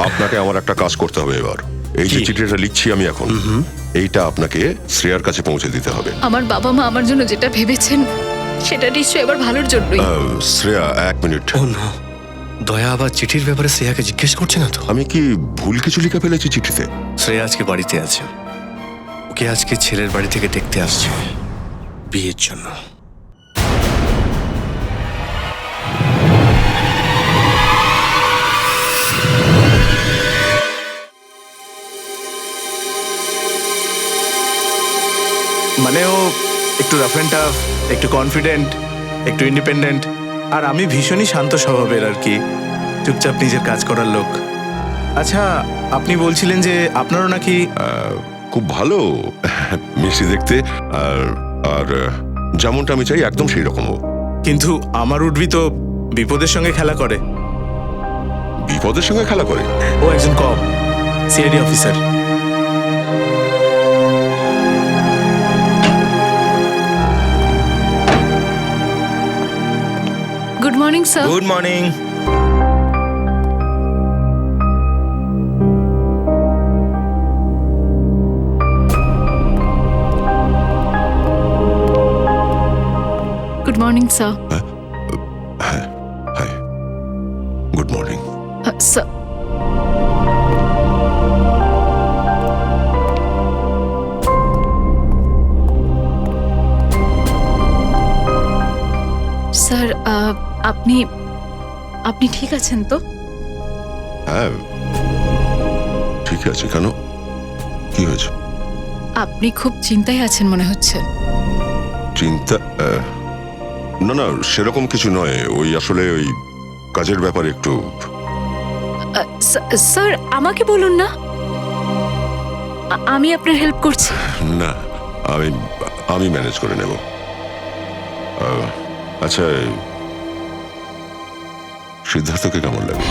আপনাকে আমার একটা কাজ করতে হবে এবার। এই যে চিঠিটা লিখছি আমি এখন, এইটা আপনাকে শ্রেয়ার কাছে পৌঁছে দিতে হবে। আমার বাবা মা আমার জন্য যেটা ভেবেছেন সেটা নিশ্চয়ই এবার ভালোর জন্যই। শ্রেয়া, এক মিনিট। ও না, দয়া আবার চিঠির ব্যাপারে শ্রেয়াকে জিজ্ঞেস করছে না তো? আমি কি ভুল কিছু লিখে ফেলেছি চিঠিতে? শ্রেয়া আজকে বাড়িতে আছে, ওকে আজকে ছেলের বাড়ি থেকে দেখতে আসছে বিয়ের জন্য। মানে ও একটু রাফ অ্যান্ড টাফ, একটু কনফিডেন্ট, একটু ইন্ডিপেন্ডেন্ট, আর আমি ভীষণই শান্ত স্বভাবের আর কি, চুপচাপ নিজের কাজ করার লোক। আচ্ছা, আপনি বলছিলেন যে আপনারও নাকি খুব ভালো, মিষ্টি দেখতে, আর আর যেমনটা আমি চাই একদম সেই রকম। কিন্তু আমার উঠবি তো বিপদের সঙ্গে খেলা করে। বিপদের সঙ্গে খেলা করে? ও একজন cop, CID officer. Good morning sir. Good morning. Good morning sir. Hi, good morning. Sir, sir আপনি আপনি ঠিক আছেন তো? হ্যাঁ ঠিক আছে। কেন, কি হয়েছে? আপনি খুব চিন্তায় আছেন মনে হচ্ছে। চিন্তা? না না, সেরকম কিছু নয়। ওই আসলে ওই কাজের ব্যাপারে একটু। স্যার আমাকে বলুন না, আমি আপনার হেল্প করছি। না, আমি আমি ম্যানেজ করে নেব। আচ্ছা, সিদ্ধার্থকে কেমন লাগে?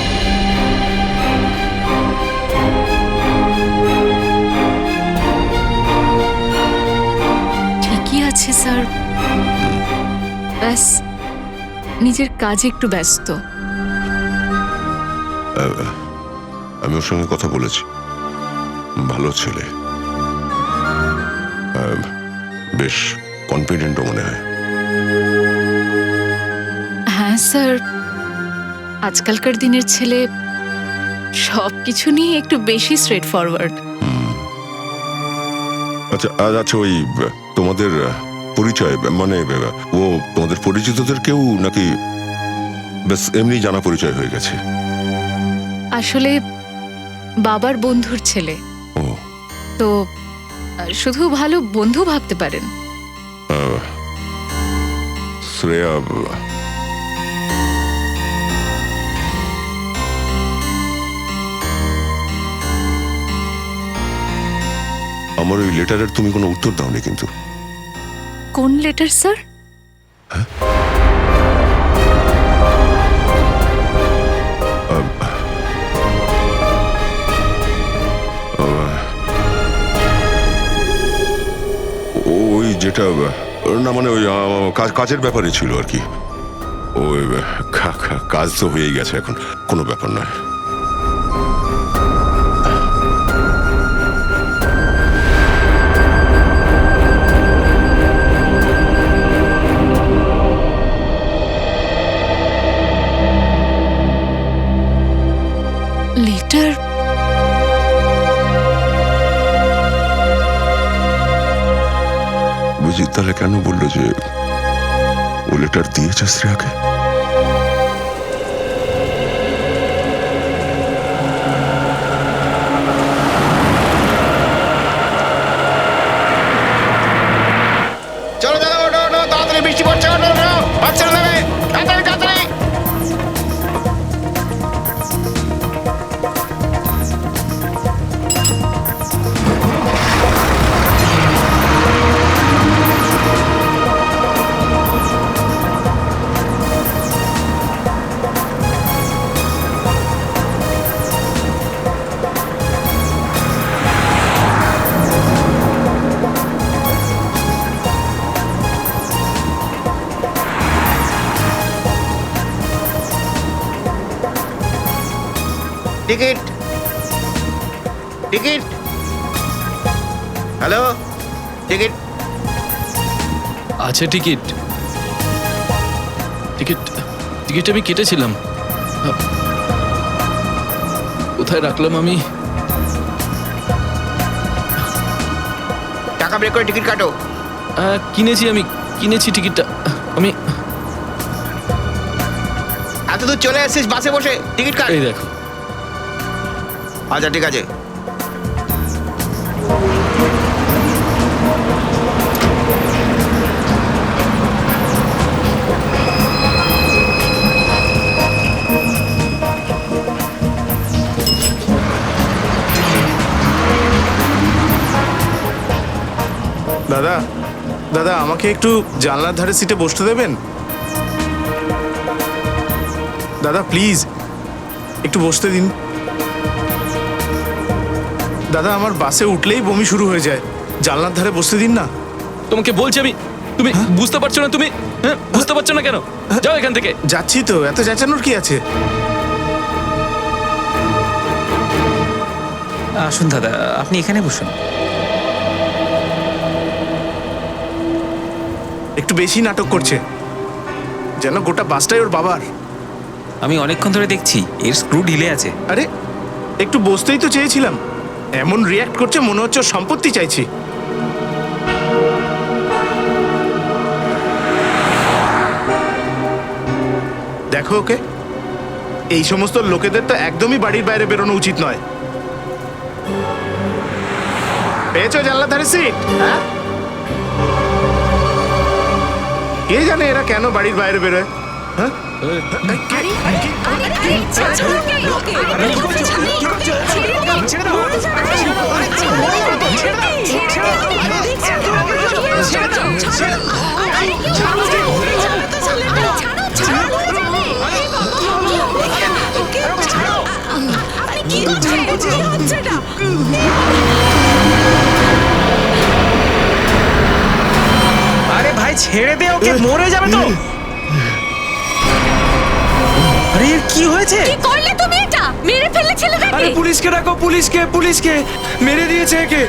ঠিকই আছে স্যার, ব্যাস নিজের কাজে একটু ব্যস্ত। আমি ওর সঙ্গে কথা বলেছি, ভালো ছেলে, বেশ কনফিডেন্টও মনে হয়। হ্যাঁ স্যার, আজকালকার দিনের ছেলে সবকিছু নিয়ে একটু বেশি স্ট্রেট ফরওয়ার্ড। আচ্ছা আচ্ছা, ওই তোমাদের পরিচয়, মানে ও তোমাদের পরিচিতদের কেউ নাকি ব্যাস এমনি জানা পরিচয় হয়ে গেছে? আসলে বাবার বন্ধুর ছেলে, ও তো শুধু ভালো বন্ধু ভাবতে পারেন। শ্রেয়া, আমার ওই লেটারের তুমি কোনো উত্তর দাওনি কিন্তু। কোন লেটার স্যার? ওই যেটা, না মানে ওই কাজের ব্যাপারে ছিল আর কি। ওই কাজ তো হয়েই গেছে, এখন কোনো ব্যাপার নয়। লেটার? বুঝি, তাহলে কেন বললো যে ও লেটার দিয়েছে শ্রেয়াকে? চলো দাদা, ওঠো ওঠো, তাড়াতাড়ি বৃষ্টি পড়ছে, ওঠো ওঠো, বাচ্চা নেবে, তাড়াতাড়ি তাড়াতাড়ি। Ticket ticket. Hello, ticket. আছে টিকিট টিকিট টিকিট আমি কেটেছিলাম। কোথায় রাখলাম আমি? টাকা বের করে টিকিট কাটো। কিনেছি টিকিটটা আমি। এত দূর চলে আসছিস বাসে বসে, টিকিট কাট। এই দেখো। আচ্ছা ঠিক আছে। দাদা দাদা আমাকে একটু জানলার ধারে সিটে বসতে দেবেন? দাদা প্লিজ একটু বসতে দিন। দাদা আমার বাসে উঠলেই বমি শুরু হয়ে যায়, জানলার ধারে বসতে দিন না। তোমাকে বলছি আমি, তুমি বুঝতে পারছো না? তুমি বুঝতে পারছো না কেন? যাও এখান থেকে। যাচ্ছি তো, এত চেঁচানোর কি আছে? আসুন দাদা, আপনি এখানে বসুন। একটু বেশি নাটক করছে, যেন গোটা বাসটাই ওর বাবার। আমি অনেকক্ষণ ধরে দেখছি এর স্ক্রু ঢিলে আছে। আরে একটু বসতেই তো চেয়েছিলাম, এমন রিয়াক্ট করছে মনে হচ্ছে ওর সম্পত্তি চাইছি। দেখো ওকে, এই সমস্ত লোকেদের তো একদমই বাড়ির বাইরে বেরোনো উচিত নয়। পেয়েছো জানলার ধারে সিট? হ্যাঁ, কে জানে এরা কেন বাড়ির বাইরে বেরোয়? হ্যাঁ, আরে ভাই ছেড়ে দে ওকে, মরে যাবে তো। আরে এর কি হয়েছে? কি করলে তুমি? এটা মেরে ফেললে ছেলেটাকে। আরে পুলিশকে ডাকো, পুলিশকে মেরে দিয়েছে একে।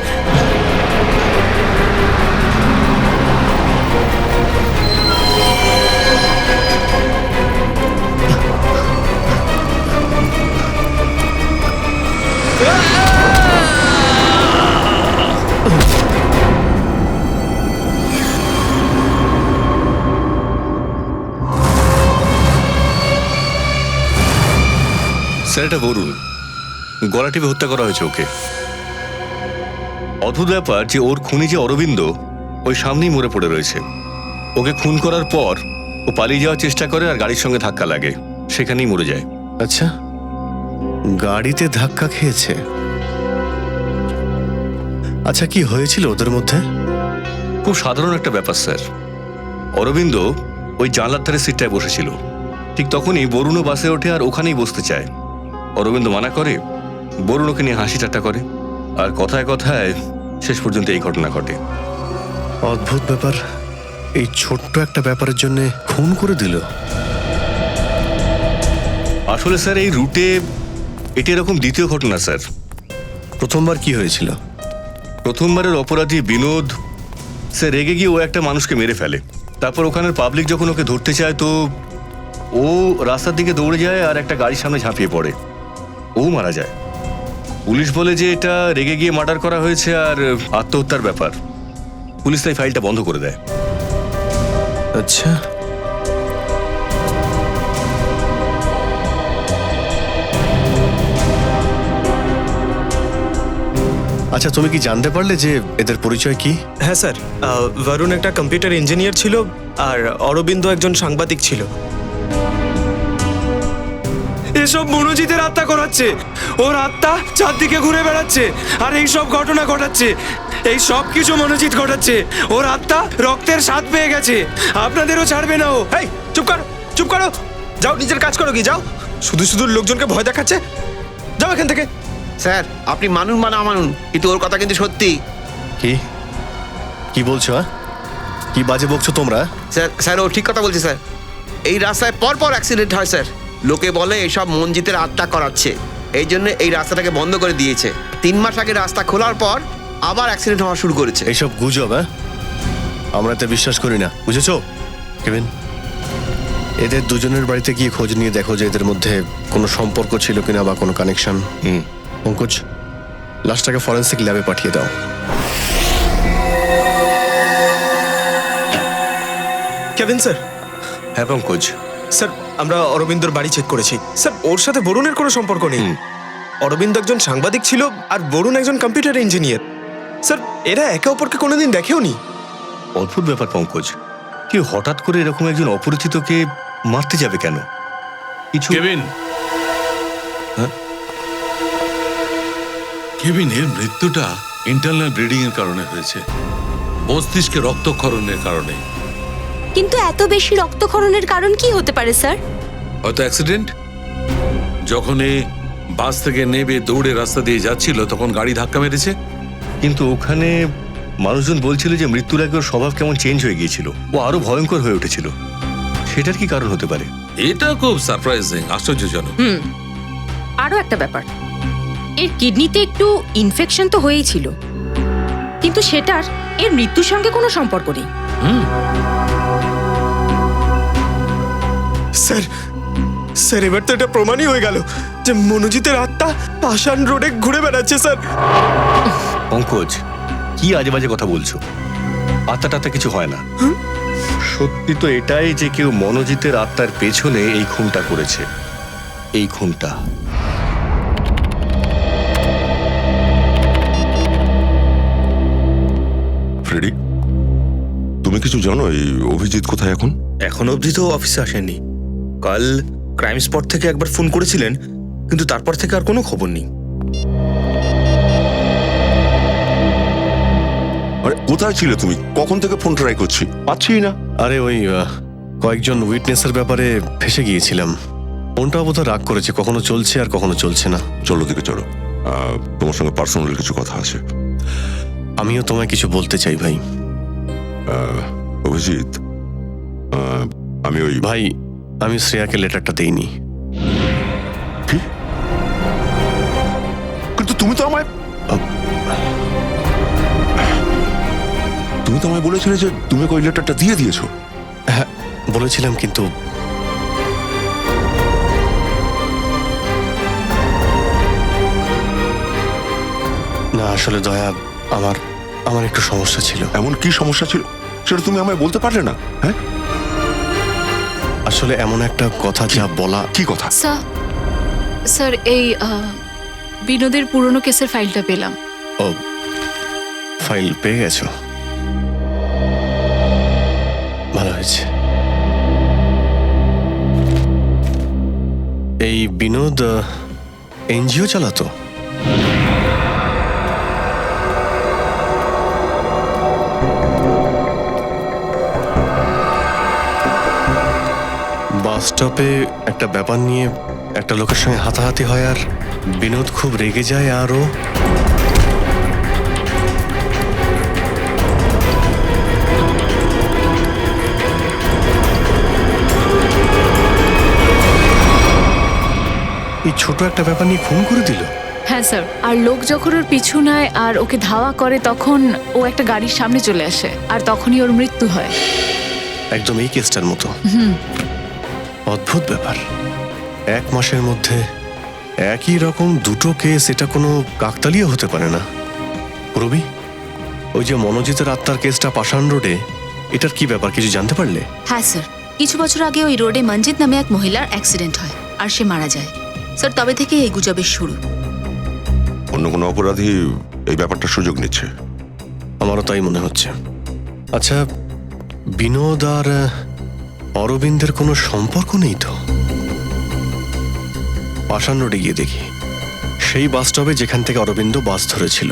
স্যার এটা বরুণ, গলা টিপে হত্যা করা হয়েছে ওকে। অদ্ভুত ব্যাপার যে ওর খুনি যে অরবিন্দ ওই সামনেই মরে পড়ে রয়েছে। ওকে খুন করার পর ও পালিয়ে যাওয়ার চেষ্টা করে আর গাড়ির সঙ্গে ধাক্কা লাগে, সেখানেই মরে যায়। আচ্ছা, গাড়িতে ধাক্কা খেয়েছে। আচ্ছা, কি হয়েছিল ওদের মধ্যে? খুব সাধারণ একটা ব্যাপার স্যার। অরবিন্দ ওই জানলার ধারে সিটটায় বসেছিল, ঠিক তখনই বরুণও বাসে ওঠে আর ওখানেই বসতে চায়। অরবিন্দ মানা করে, বরুণ ওকে নিয়ে হাসি ঠাট্টা করে, আর কথায় কথায় শেষ পর্যন্ত এই ঘটনা ঘটে। অদ্ভুত ব্যাপার, এই ছোট্ট একটা ব্যাপারের জন্য খুন করে দিল। আসলে স্যার এই রুটে এটি এরকম দ্বিতীয় ঘটনা স্যার। প্রথমবার কি হয়েছিল? প্রথমবারের অপরাধী বিনোদ স্যার রেগে গিয়ে ও একটা মানুষকে মেরে ফেলে। তারপর ওখানের পাবলিক যখন ওকে ধরতে চায় তো ও রাস্তার দিকে দৌড়ে যায় আর একটা গাড়ির সামনে ঝাঁপিয়ে পড়ে, ও মারা যায়। পুলিশ বলে যে এটা রেগে গিয়ে মার্ডার করা হয়েছে আর আত্মহত্যার ব্যাপার। পুলিশ তাই ফাইলটা বন্ধ করে দেয়। আচ্ছা, আচ্ছা, তুমি কি জানতে পারলে যে এদের পরিচয় কি? হ্যাঁ স্যার, বরুণ একটা কম্পিউটার ইঞ্জিনিয়ার ছিল আর অরবিন্দ একজন সাংবাদিক ছিল। এসব মনোজিতের আত্মা করাচ্ছে, ওর আত্মা চারদিকে ঘুরে বেড়াচ্ছে আর এই সব ঘটনা ঘটাচ্ছে। এই সব কিছু মনোজিৎ ঘটাচ্ছে। ওর আত্মা রক্তের স্বাদ পেয়ে গেছে, আপনাদেরও ছাড়বে না ও। এই চুপ করো, যাও নিজের কাজ করো। কি যাও, শুধু শুধু লোকজনকে ভয় দেখাচ্ছে। যাও এখান থেকে। স্যার আপনি মানুন বা না মানুন, কিন্তু ওর কথা কিন্তু সত্যি। কি কি বলছো? কি বাজে বকছো তোমরা? স্যার ও ঠিক কথা বলছে স্যার। এই রাস্তায় পরপর অ্যাক্সিডেন্ট হয় স্যার। লোকে বলে এসব মনজিতের আত্মা করাচ্ছে। এই জন্য এই রাস্তাটাকে বন্ধ করে দিয়েছে। 3 মাস আগে রাস্তা খোলার পর আবার অ্যাক্সিডেন্ট হওয়া শুরু করেছে। এইসব গুজব, হ্যাঁ, আমরা এতে বিশ্বাস করি না, বুঝেছো কেভিন? এদের দুজনের বাড়িতে গিয়ে খোঁজ নিয়ে দেখো যে এদের মধ্যে কোনো সম্পর্ক ছিল কিনা বা কোনো কানেকশন। পঙ্কজ, লাশটাকে ফরেন্সিক ল্যাবে পাঠিয়ে দাও। কেভিন স্যার, হ্যাঁ পঙ্কজ, স্যার আমরা অরবিন্দর বাড়ি চেক করেছি। স্যার ওর সাথে বরুণের কোনো সম্পর্ক নেই। অরবিন্দ একজন সাংবাদিক ছিল আর বরুণ একজন কম্পিউটার ইঞ্জিনিয়ার। স্যার এরা একে অপরকে কোনোদিন দেখেও নি। অদ্ভুত ব্যাপার পঙ্কজ, কেউ হঠাৎ করে এরকম একজন অপরিচিতকে মারতে যাবে কেন? কিছু কেভিন, কেভিনের মৃত্যুটা ইন্টারনাল ব্লিডিং এর কারণে হয়েছে, মস্তিষ্কে রক্তক্ষরণের কারণে। কিন্তু এত বেশি রক্তক্ষরণের কারণ কি হতে পারে স্যার? হয়তো অ্যাক্সিডেন্ট। যখন এ বাস থেকে নেবে দৌড়ে রাস্তা দিয়ে যাচ্ছিল তখন গাড়ি ধাক্কা মেরেছে। কিন্তু ওখানে মানুষজন বলছিল যে মৃত্যুর আগে ওর স্বভাব কেমন চেঞ্জ হয়ে গিয়েছিল, ও আরো ভয়ঙ্কর হয়ে উঠেছিল। সেটার কি কারণ হতে পারে? এটা খুব সারপ্রাইজিং, আশ্চর্যজনক। আরো একটা ব্যাপার, এর কিডনিতে একটু ইনফেকশন তো হয়েই ছিল, কিন্তু সেটার এর মৃত্যুর সঙ্গে কোনো সম্পর্ক নেই। স্যার স্যার এবার তো এটা প্রমাণই হয়ে গেল যে মনোজিতের আত্মা পাষাণ রোডে ঘুরে বেড়াচ্ছে। স্যার পঙ্কজ, কি আজে বাজে কথা বলছো? আত্মাটাতে কিছু হয় না। সত্যি তো এটাই যে কেউ মনোজিতের আত্মার পেছনে এই খুনটা করেছে। এই খুনটা ফ্রেডি, তুমি কিছু জানো এই অভিজিৎ কোথায় এখন? এখন অবধি তো অফিসে আসেনি। কাল ক্রাইম স্পট থেকে একবার ফোন করেছিলেন, কিন্তু তারপর থেকে আর কোনো খবর নেই। আরে কোথায় ছিলে তুমি? কখন থেকে ফোন ট্রাই করছি, পাচ্ছি না। আরে ওই কয়েকজন উইটনেসের ব্যাপারে ফেসে গিয়েছিলাম। ফোনটা বোধহয় রাগ করেছে, কখনো চলছে আর কখনো চলছে না। চলো দিকে চলো, তোমার সঙ্গে পার্সোনাল কিছু কথা আছে। আমিও তোমায় কিছু বলতে চাই ভাই। অভিজিৎ, আমি ওই ভাই, আমি শ্রেয়াকে লেটারটা দেইনি। কি? কিন্তু তুমি তো আমায় বলেছিলে যে তুমি ওই লেটারটা দিয়ে দিয়েছো। হ্যাঁ বলেছিলাম, কিন্তু না, আসলে দয়া, আমার একটু সমস্যা ছিল। এমন কি সমস্যা ছিল সেটা তুমি আমায় বলতে পারলে না? হ্যাঁ, আসলে এমন একটা কথা যা বলা। কি কথা? স্যার এই বিনোদের পুরনো কেসের ফাইলটা পেলাম। ও, ফাইল পেয়ে গেছো? ভালো হয়েছে। এই বিনোদ এনজিও চালাতো? বাস স্টপে একটা ব্যাপার নিয়ে একটা লোকের সঙ্গে হাতাহাতি হয় আর বিনোদ খুব রেগে যায়। আরও এই ছোট একটা ব্যাপার নিয়ে খুন করে দিল। হ্যাঁ স্যার, আর লোক যখন ওর পিছু নেয় আর ওকে ধাওয়া করে তখন ও একটা গাড়ির সামনে চলে আসে আর তখনই ওর মৃত্যু হয়। একদম এই কেসটার মতো। অদ্ভুত ব্যাপার, 1 মাসের মধ্যে একই রকম দুটো কেস, এটা কোনো কাকতালীয় হতে পারে না। রবি, ওই যে মনোজিতের আত্মার কেসটা পাষাণ রোডে, এটার কি ব্যাপার, কিছু জানতে পারলে? হ্যাঁ স্যার, কিছু বছর আগে ওই রোডে মঞ্জিত নামে এক মহিলার অ্যাক্সিডেন্ট হয় আর সে মারা যায়। স্যার তবে থেকে এই গুজবের শুরু। অন্য কোনো অপরাধী এই ব্যাপারটা সুযোগ নিচ্ছে। আমারও তাই মনে হচ্ছে। আচ্ছা, বিনোদ আর অরবিন্দের কোনো সম্পর্ক নেই তো? পাষাণ রোডে গিয়ে দেখি, সেই বাস স্টপে যেখান থেকে অরবিন্দ বাস ধরেছিল।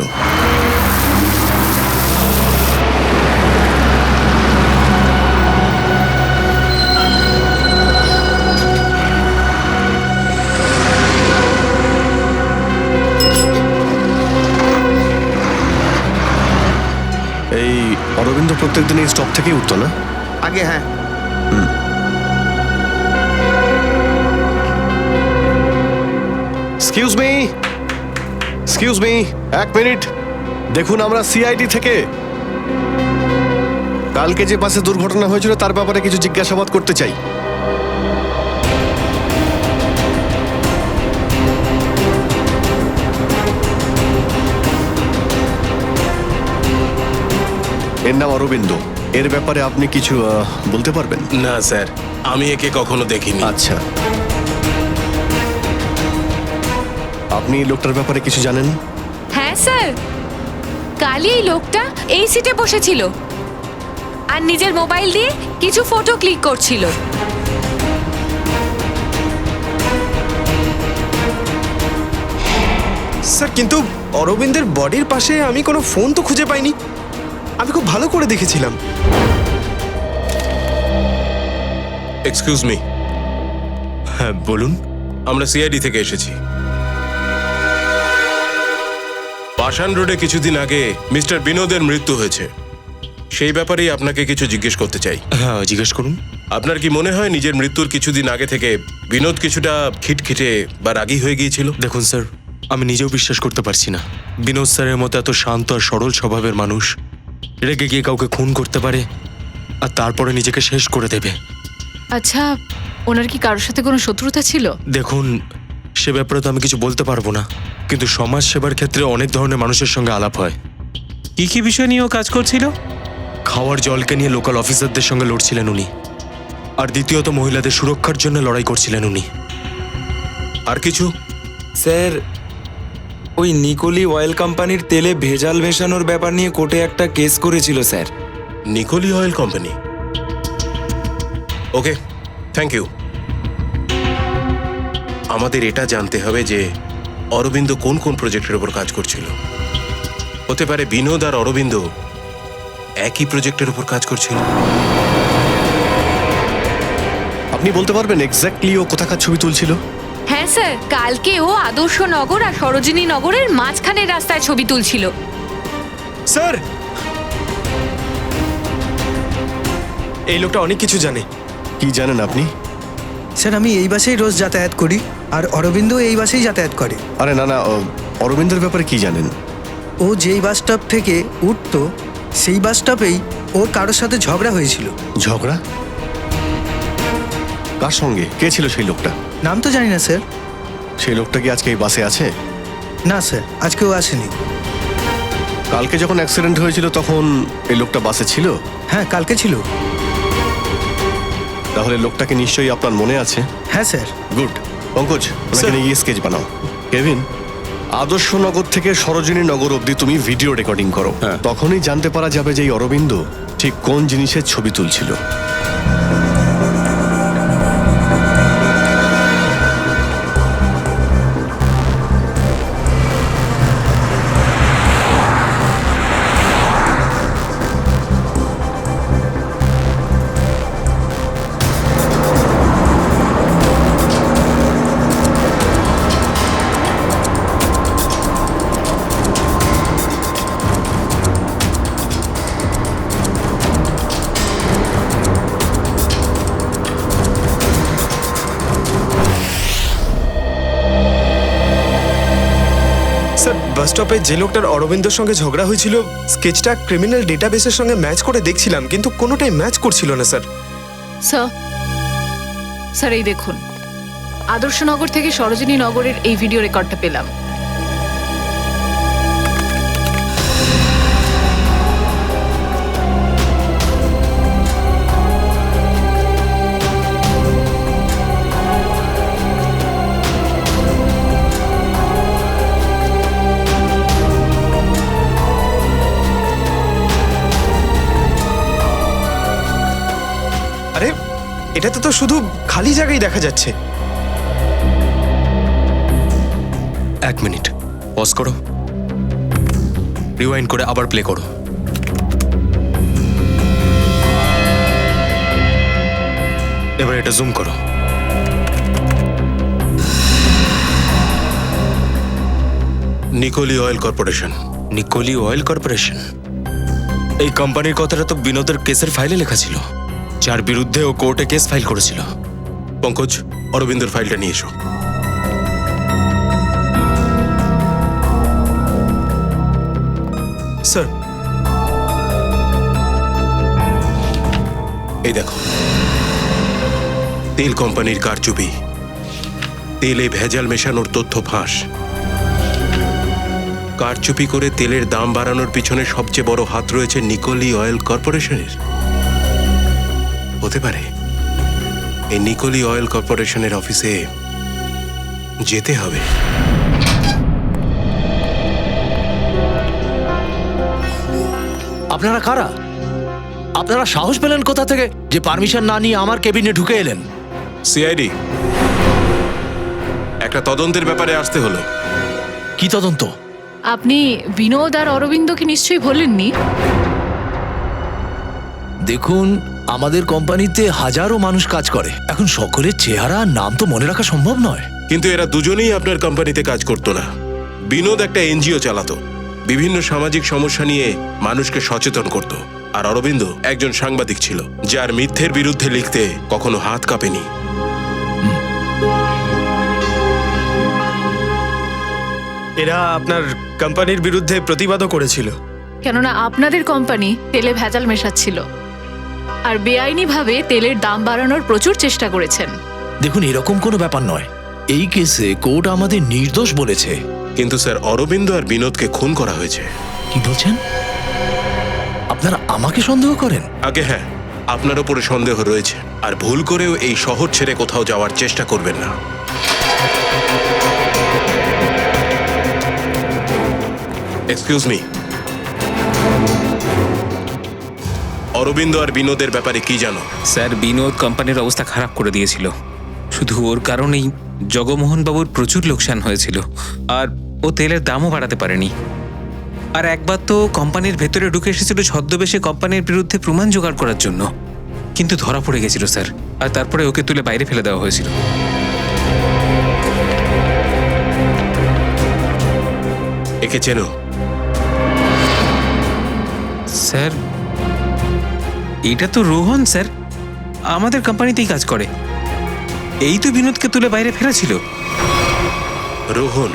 এই অরবিন্দ প্রত্যেকদিন এই স্টপ থেকেই উঠতো না? আগে হ্যাঁ। এক্সকিউজ মি, এক মিনিট। দেখুন, আমরা সিআইডি থেকে কালকে যে বাসে দুর্ঘটনা হয়েছিল তার ব্যাপারে কিছু জিজ্ঞাসাবাদ করতে চাই। এর নাম অরবিন্দ। এর ব্যাপারে আপনি কিছু বলতে পারবেন? না স্যার, আমি একে কখনো দেখিনি। আচ্ছা, আপনি এই লোকটার ব্যাপারে কিছু জানেন? হ্যাঁ স্যার, কালই এই লোকটা এই সিটে বসেছিল আর নিজের মোবাইল দিয়ে কিছু ফটো ক্লিক করছিল। স্যার, কিন্তু অরবিন্দের বডির পাশে আমি কোনো ফোন তো খুঁজে পাইনি। আমি খুব ভালো করে দেখেছিলাম। এক্সকিউজ মি, হ্যাঁ বলুন। আমরা সিআইডি থেকে এসেছি। পাষাণ রোডে কিছুদিন আগে মিস্টার বিনোদের মৃত্যু হয়েছে, সেই ব্যাপারেই আপনাকে কিছু জিজ্ঞেস করতে চাই। হ্যাঁ জিজ্ঞেস করুন। আপনার কি মনে হয় নিজের মৃত্যুর কিছুদিন আগে থেকে বিনোদ কিছুটা খিটখিটে বা রাগী হয়ে গিয়েছিল? দেখুন স্যার, আমি নিজেও বিশ্বাস করতে পারছি না বিনোদ স্যারের মতো এত শান্ত আর সরল স্বভাবের মানুষ রেগে গিয়ে কাউকে খুন করতে পারে আর তারপরে নিজেকে শেষ করে দেবে। আচ্ছা, ওনার কি কারোর সাথে কোনো শত্রুতা ছিল? দেখুন, সে ব্যাপারে তো আমি কিছু বলতে পারবো না, কিন্তু সমাজ সেবার ক্ষেত্রে অনেক ধরনের মানুষের সঙ্গে আলাপ হয়। কি কি বিষয় নিয়েও কাজ করছিল? খাওয়ার জলকে নিয়ে লোকাল অফিসারদের সঙ্গে লড়ছিলেন উনি, আর দ্বিতীয়ত মহিলাদের সুরক্ষার জন্য লড়াই করছিলেন উনি। আর কিছু? স্যার, ওই নিকোলি অয়েল কোম্পানির তেলে ভেজাল মেশানোর ব্যাপার নিয়ে কোর্টে একটা কেস করেছিল sir. Nicoli oil company? Okay, thank you. আমাদের এটা জানতে হবে যে অরবিন্দ কোন কোন প্রজেক্টের উপর কাজ করছিল। হতে পারে বিনোদ আর অরবিন্দ একই প্রজেক্টের উপর কাজ করছিল। আপনি বলতে পারবেন এক্স্যাক্টলি ও কোথাকার ছবি তুলছিল? হ্যাঁ স্যার, কালকে ও আদর্শ নগর আর সরোজিনী নগরের মাঝখানের রাস্তায় ছবি তুলছিল। স্যার, এই লোকটা অনেক কিছু জানে। কি জানেন আপনি? স্যার, আমি এই বাসেই রোজ যাতায়াত করি আর অরবিন্দ এই বাসেই যাতায়াত করে। আরে না না, অরবিন্দের ব্যাপারে কি জানেন? ও যেই বাস স্টপ থেকে উঠতো সেই বাস স্টপেই ওর কারোর সাথে ঝগড়া হয়েছিল। ঝগড়া? কার সঙ্গে? কে ছিল সেই লোকটা? নাম তো জানি না স্যার। সেই লোকটা কি আজকে এই বাসে আছে? না স্যার, আজকেও আসেনি। কালকে যখন অ্যাক্সিডেন্ট হয়েছিল তখন এই লোকটা বাসে ছিল? হ্যাঁ, কালকে ছিল। তাহলে লোকটাকে নিশ্চয়ই আপনার মনে আছে? হ্যাঁ স্যার। গুড। পঙ্কজ, ওনাকে নিয়ে গিয়ে স্কেচ বানাও। কেভিন, আদর্শনগর থেকে সরোজিনী নগর অবধি তুমি ভিডিও রেকর্ডিং করো। তখনই জানতে পারা যাবে যে এই অরবিন্দ ঠিক কোন জিনিসের ছবি তুলছিল। স্যার, বাস স্টপে যে লোকটার অরবিন্দর সঙ্গে ঝগড়া হয়েছিল স্কেচটা ক্রিমিনাল ডেটাবেসের সঙ্গে ম্যাচ করে দেখছিলাম, কিন্তু কোনোটাই ম্যাচ করছিল না স্যার। স্যার, স্যার এই দেখুন, আদর্শনগর থেকে সরোজিনী নগরের এই ভিডিও রেকর্ডটা পেলাম। আরে, এটাতে তো শুধু খালি জায়গায় দেখা যাচ্ছে। এক মিনিট পজ করো, রিওয়াইন্ড করে আবার প্লে করো। এবার এটা জুম করো। Nicoli oil corporation. Nicoli oil corporation? এই কোম্পানির কথাটা তো বিনোদের কেসের ফাইলে লেখা ছিল, যার বিরুদ্ধে ও কোর্টে কেস ফাইল করেছিল। পঙ্কজ, অরবিন্দর ফাইলটা নিয়ে এসো। স্যার। এই দেখো, তেল কোম্পানির কারচুপি, তেলে ভেজাল মেশানোর তথ্য ফাঁস। কারচুপি করে তেলের দাম বাড়ানোর পিছনে সবচেয়ে বড় হাত রয়েছে নিকোলি অয়েল কর্পোরেশনের। হতে পারে এই নিকোলি অয়েল কর্পোরেশনের অফিসে যেতে হবে। আপনারা কারা? আপনারা সাহস পেলেন কোথা থেকে যে পারমিশন না নিয়ে আমার কেবিনে ঢুকে এলেন? সিআইডি, একটা তদন্তের ব্যাপারে আসতে হলো। কি তদন্ত? আপনি বিনোদ আর অরবিন্দকে নিশ্চয়ই বললেননি। দেখুন, আমাদের কোম্পানিতে হাজারো মানুষ কাজ করে, এখন সকলের চেহারা আর নাম তো মনে রাখা সম্ভব নয়। কিন্তু এরা দুজনেই আপনার কোম্পানিতে কাজ করতো না। বিনোদ একটা এনজিও চালাতো, বিভিন্ন সামাজিক সমস্যা নিয়ে মানুষকে সচেতন করত। আর অরবিন্দ একজন সাংবাদিক ছিল, যার মিথ্যের বিরুদ্ধে লিখতে কখনো হাত কাঁপেনি। এরা আপনার কোম্পানির বিরুদ্ধে প্রতিবাদও করেছিল। কেননা আপনাদের কোম্পানি তেলে ভেজাল মেশাচ্ছিল আর বেআইনিভাবে তেলের দাম বাড়ানোর প্রচুর চেষ্টা করেছেন। দেখুন, এরকম কোনো ব্যাপার নয়। এই কেসে কোর্ট আমাদের নির্দোষ বলেছে। কিন্তু স্যার, অরবিন্দ আর বিনোদকে খুন করা হয়েছে। কি বলছেন? আপনারা আমাকে সন্দেহ করেন? আগে হ্যাঁ, আপনার উপরে সন্দেহ রয়েছে। আর ভুল করেও এই শহর ছেড়ে কোথাও যাওয়ার চেষ্টা করবেন না। এক্সকিউজ মি, অরবিন্দ আর বিনোদের ব্যাপারে কি জানো? স্যার, বিনোদ কোম্পানির অবস্থা খারাপ করে দিয়েছিল। শুধু ওর কারণেই জগমোহন বাবুর প্রচুর লোকসান হয়েছিল, আর ও তেলের দামও বাড়াতে পারেনি। আর একবার তো কোম্পানির ভেতরে ঢুকে এসেছিল ছদ্মবেশে কোম্পানির বিরুদ্ধে প্রমাণ জোগাড় করার জন্য, কিন্তু ধরা পড়ে গেছিল স্যার। আর তারপরে ওকে তুলে বাইরে ফেলে দেওয়া হয়েছিল। একে চেনো? স্যার, এটা তো রোহন স্যার, আমাদের কোম্পানিতেই কাজ করে। এই তো বিনোদকে তুলে বাইরে ফেলেছিল। রোহন?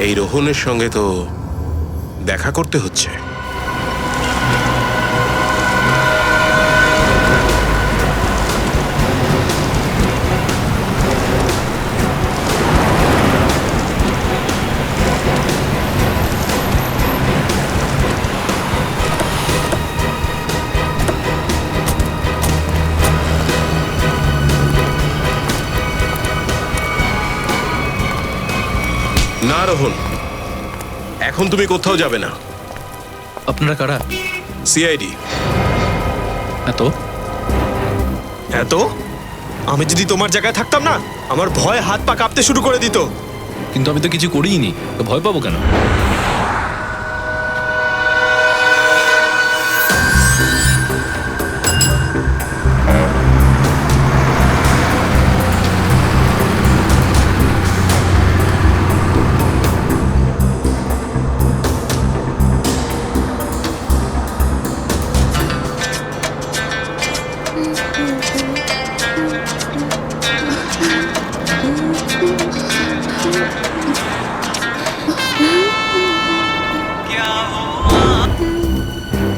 এই রোহনের সঙ্গে তো দেখা করতে হচ্ছে। না রোহন, এখন তুমি কোথাও যাবে না। আপনারা কারা? সিআইডি। এত এত? আমি যদি তোমার জায়গায় থাকতাম না, আমার ভয় হাত পা কাঁপতে শুরু করে দিত। কিন্তু আমি তো কিছু করিনি, তো ভয় পাবো কেন?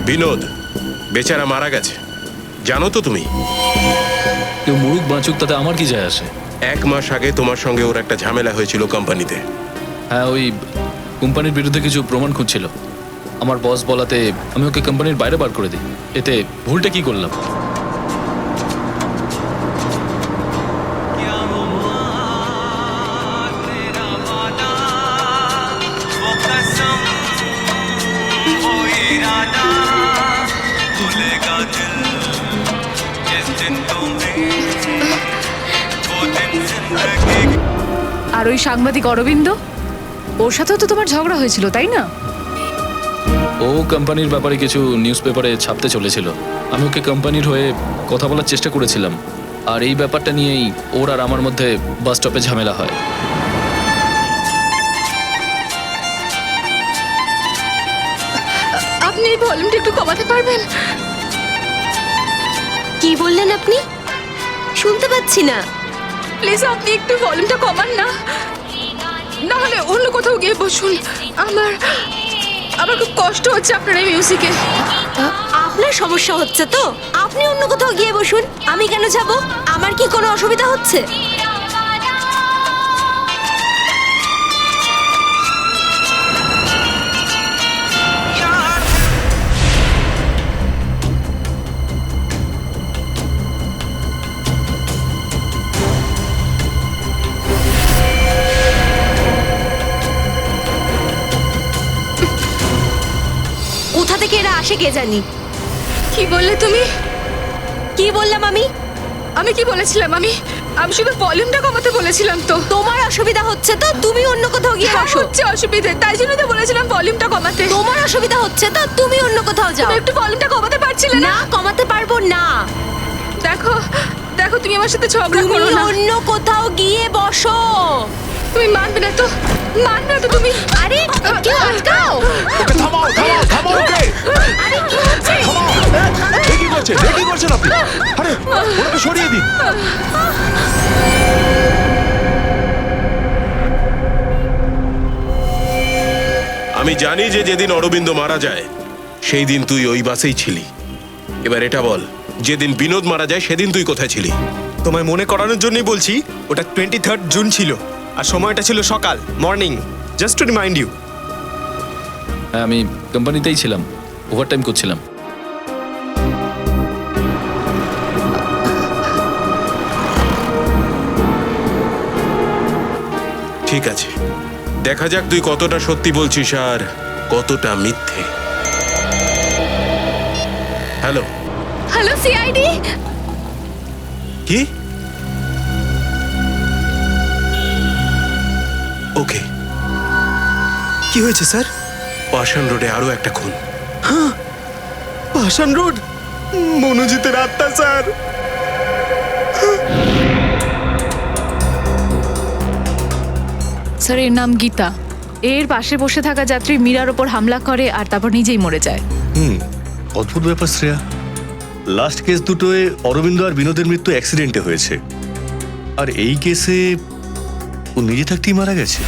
বিনোদ বেচারা মারা গেছে, জানো তো তুমি? কেউ মরুক বাঁচুক তাতে আমার কি যায় আসে? 1 মাস আগে তোমার সঙ্গে ওর একটা ঝামেলা হয়েছিল কোম্পানিতে। হ্যাঁ, ওই কোম্পানির বিরুদ্ধে কিছু প্রমাণ খুঁজছিল। আমার বস বলাতে আমি ওকে কোম্পানির বাইরে বার করে দিই। এতে ভুলটা কি করলাম? আর ওই সাংবাদিক অরবিন্দ, ওর সাথেও তো তোমার ঝগড়া হয়েছিল, তাই না? ও কোম্পানির ব্যাপারে কিছু নিউজ পেপারে ছাপতে চলেছিল। আমি ওকে কোম্পানির হয়ে কথা বলার চেষ্টা করেছিলাম, আর এই ব্যাপারটা নিয়েই ওর আর আমার মধ্যে বাস স্টপে ঝামেলা হয়। আপনি এই ভলিউমটা একটু কমাতে পারবেন? কি বললেন আপনি? শুনতে পাচ্ছি না। প্লিজ আপনি একটু ভলিউমটা কমান না, না হলে অন্য কোথাও গিয়ে বসুন। আমার আমার খুব কষ্ট হচ্ছে আপনার এই মিউজিকে। আপনার সমস্যা হচ্ছে তো আপনি অন্য কোথাও গিয়ে বসুন। আমি কেন যাব? আমার কি কোনো অসুবিধা হচ্ছে? কোথা থেকে এরা আসে কে জানি। কি বললে তুমি? কি বললাম আমি? আমি কি বলেছিলাম? আমি শুধু ভলিউমটা কমাতে বলেছিলাম তো। তোমার অসুবিধা হচ্ছে তো তুমি অন্য কোথাও গিয়ে হ্যাঁ, বসো। হচ্ছে অসুবিধে, তাই জন্য তো বলেছিলাম ভলিউমটা কমাতে। তোমার অসুবিধা হচ্ছে তো তুমি অন্য কোথাও যাও। তুমি একটু ভলিউমটা কমাতে পারছিলে না? না কমাতে পারবো না। দেখো দেখো, তুমি আমার সাথে ঝগড়া তুমি করো না। অন্য কোথাও গিয়ে বসো। তুমি মানবে না তো, মানবে না তো তুমি। আরে কেউ আটকাও। ওকে থামাও থামাও থামাও ওকে। আরে কি হচ্ছে? কি করছেন? কি করছেন আপনি? আরে ওকে সরিয়ে দিন। আমি জানি যে যেদিন অরবিন্দ মারা যায় সেই দিন তুই ওই বাসেই ছিলি। এবার এটা বল, যেদিন বিনোদ মারা যায় সেদিন তুই কোথায় ছিলি? তোমায় মনে করানোর জন্যই বলছি, ওটা 23 জুন ছিল আর সময়টা ছিল সকাল, morning. Just to remind you. হ্যাঁ, আমি কোম্পানিতেই ছিলাম, ওভারটাইম করছিলাম। ঠিক আছে, দেখা যাক তুই কতটা সত্যি বলছিস আর কতটা মিথ্যে। হ্যালো। Hello CID. কি? ওকে। কি হয়েছে স্যার? পাষাণ রোডে আরো একটা খুন। পাষাণ রোড, মনোজিতের আত্মা স্যার। স্যার, এর নাম গীতা। এর পাশে বসে থাকা যাত্রী মীরার ওপর হামলা করে আর তারপর নিজেই মরে যায়। অদ্ভুত ব্যাপার শ্রেয়া। লাস্ট কেস দুটোয় অরবিন্দ আর বিনোদের মৃত্যু অ্যাক্সিডেন্টে হয়েছে, আর এই কেসে ও নিজে থাকতেই মারা গেছে।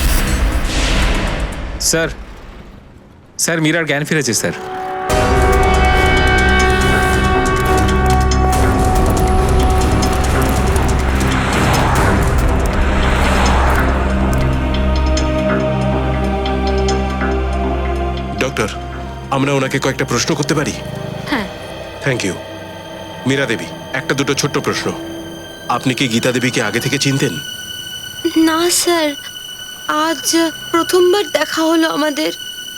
স্যার স্যার মীরার জ্ঞান ফিরেছে স্যার। ডক্টর, আমরা ওনাকে কয়েকটা প্রশ্ন করতে পারি? হ্যাঁ। Thank you. মীরা দেবী, একটা দুটো ছোট্ট প্রশ্ন। আপনি কি গীতা দেবীকে আগে থেকে চিনতেন? না স্যার, আজ প্রথমবার দেখা হলো আমাদের।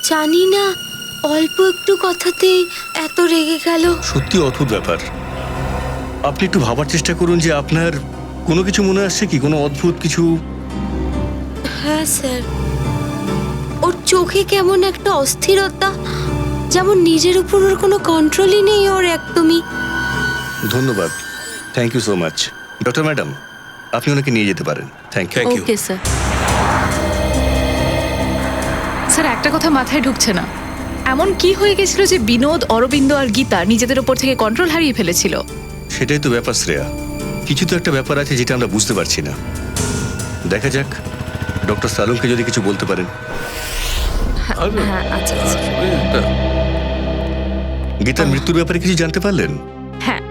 জানি না অল্প একটু কথাতেই এত রেগে গেল। সত্যি অদ্ভুত ব্যাপার। আপনি একটু ভাবার চেষ্টা করুন যে আপনার কোনো কিছু মনে আসছে কি, কোনো অদ্ভুত কিছু? হ্যাঁ স্যার, ওর চোখে কেমন একটা অস্থিরতা, যেমন নিজের উপর ওর কোনো কন্ট্রোলই নেই ওর একদমই। ধন্যবাদ, thank you so much. Doctor madam, আপনি ওনাকে নিয়ে যেতে পারেন। Thank you. Thank you. Okay sir. Sir, একটা কথা মাথায় ঢুকছে না, এমন কি হয়ে গেছিল যে বিনোদ, অরবিন্দ আর গীতা নিজেদের উপর থেকে কন্ট্রোল হারিয়ে ফেলেছিল? সেটাই তো ব্যাপার শ্রেয়া। কিছু তো একটা ব্যাপার আছে যেটা আমরা বুঝতে পারছি না। দেখা যাক, ডক্টর সালুমকে যদি কিছু বলতে পারেন। আচ্ছা আচ্ছা। গীতার মৃত্যুর ব্যাপারে কিছু জানতে পারলেন? হ্যাঁ,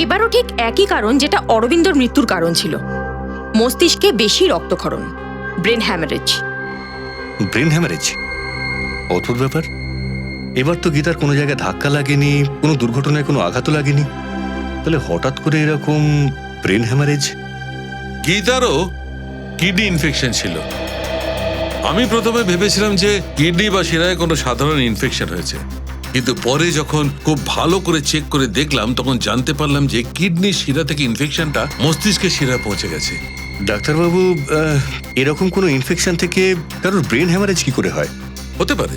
এবারও ঠিক একই কারণ যেটা অরবিন্দর মৃত্যুর কারণ ছিল। মস্তিষ্কে বেশি রক্তক্ষরণ, ব্রেন হ্যামারেজ। Brain haemorrhage? অদ্ভুত ব্যাপার। এবার তো গীতার কোনো জায়গায় ধাক্কা লাগেনি, কোনো দুর্ঘটনায় কোনো আঘাতও লাগেনি, তাহলে হঠাৎ করে এরকম ব্রেন হ্যামারেজ? গীতারও কিডনি ইনফেকশন ছিল। আমি প্রথমে ভেবেছিলাম যে কিডনি বা শিরায় কোনো সাধারণ ইনফেকশন হয়েছে, কিন্তু পরে যখন খুব ভালো করে চেক করে দেখলাম তখন জানতে পারলাম যে কিডনির শিরা থেকে ইনফেকশনটা মস্তিষ্কের শিরা পৌঁছে গেছে। ডাক্তারবাবু, এরকম কোনো ইনফেকশন থেকে কারোর ব্রেন হ্যামারেজ কি করে হয়? হতে পারে,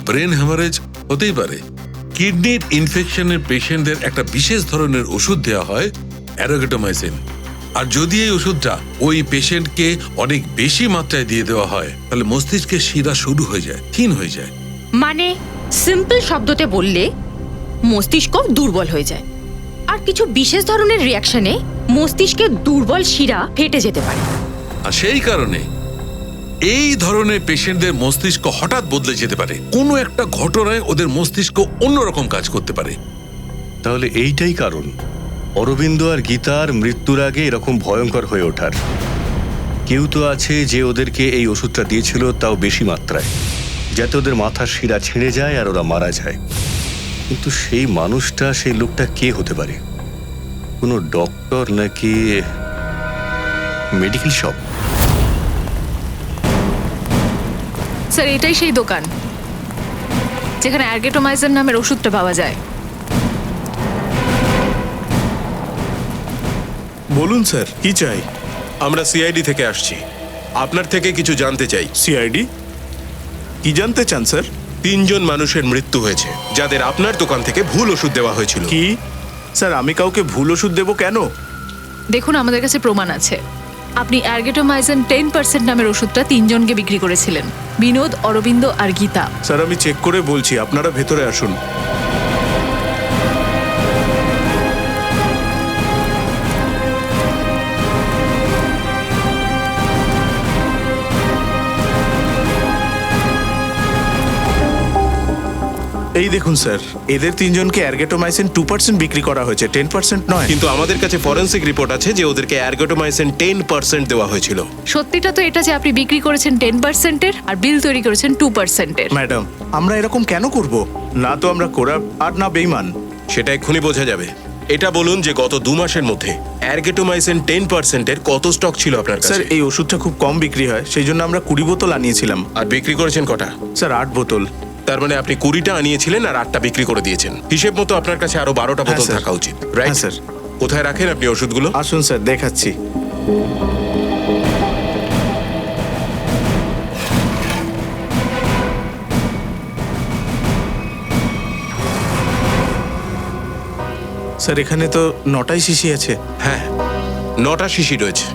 ব্রেন হ্যামারেজ হতেই পারে। কিডনির ইনফেকশনের পেশেন্টদের একটা বিশেষ ধরনের ওষুধ দেওয়া হয়, অ্যারোগেটোমাইসিন। আর যদি এই ওষুধটা ওই পেশেন্টকে অনেক বেশি মাত্রায় দিয়ে দেওয়া হয় তাহলে মস্তিষ্কের শিরা শুরু হয়ে যায়, ক্ষীণ হয়ে যায়। মানে সিম্পল শব্দতে বললে মস্তিষ্ক দুর্বল হয়ে যায়, আর কিছু বিশেষ ধরনের রিয়াকশনে মস্তিষ্কের দুর্বল শিরা ফেটে যেতে পারে। আর সেই কারণে এই ধরনের পেশেন্টদের মস্তিষ্ক হঠাৎ বদলে যেতে পারে, কোনো একটা ঘটনায় ওদের মস্তিষ্ক অন্যরকম কাজ করতে পারে। তাহলে এইটাই কারণ অরবিন্দ আর গীতার মৃত্যুর আগে এরকম ভয়ঙ্কর হয়ে ওঠার। কেউ তো আছে যে ওদেরকে এই ওষুধটা দিয়েছিল, তাও বেশি মাত্রায়, যাতে ওদের মাথার শিরা ছিঁড়ে যায় আর ওরা মারা যায়। কিন্তু সেই মানুষটা, সেই লোকটা কে হতে পারে? কোনো ডক্টর নাকি মেডিকেল শপ? স্যার, এটাই সেই দোকান যেখানে অ্যারগেটোমাইসিন নামের ওষুধটা পাওয়া যায়। বলুন স্যার, কি চাই? আমরা সিআইডি থেকে আসছি, আপনার থেকে কিছু জানতে চাই। সিআইডি? কি জানতে চান স্যার? 3 জন মানুষের মৃত্যু হয়েছে যাদের আপনার দোকান থেকে ভুল ওষুধ দেওয়া হয়েছিল। কি স্যার, আমি কাউকে ভুল ওষুধ দেবো কেন? দেখুন, আমাদের কাছে প্রমাণ আছে। আপনি অ্যারগেটোমাইসিন 10% নামের ওষুধটা 3 জনকে বিক্রি করেছিলেন, বিনোদ, অরবিন্দ আর গীতা। স্যার, আমি চেক করে বলছি, আপনারা ভেতরে আসুন। এই দেখুন স্যার, এদের 3 জনকে অ্যারগেটোমাইসিন 2% বিক্রি করা হয়েছে, 10% নয়। কিন্তু আমাদের কাছে ফরেনসিক রিপোর্ট আছে যে ওদেরকে অ্যারগেটোমাইসিন 10% দেওয়া হয়েছিল। সত্যিটা তো এটা যে আপনি বিক্রি করেছেন 10%-এর আর বিল তৈরি করেছেন 2%-এর। ম্যাডাম, আমরা এরকম কেন করব? না তো আমরা করাপ্ট আর না বেঈমান। সেটা এক্ষুনি বোঝা যাবে। এটা বলুন যে গত 2 মাসের মধ্যে অ্যারগেটোমাইসিন 10%-এর কত স্টক ছিল আপনার কাছে? স্যার, এই ওষুধটা খুব কম বিক্রি হয়, সেই জন্য আমরা 20 বোতল আনিয়েছিলাম। আর বিক্রি করেছেন কটা? স্যার, 8 বোতল। তার মানে আপনি 20টা আনিয়েছিলেন আর 8টা বিক্রি করে দিয়েছেন। হিসেব মতো আপনার কাছে আরো 12টা বোতল স্যার। থাকা উচিত, রাইট? হ্যাঁ, স্যার। কোথায় রাখেন আপনি ওষুধগুলো? আসুন স্যার, দেখাচ্ছি। স্যার, এখানে তো 9টাই শিশি আছে। হ্যাঁ, 9টা শিশি রয়েছে।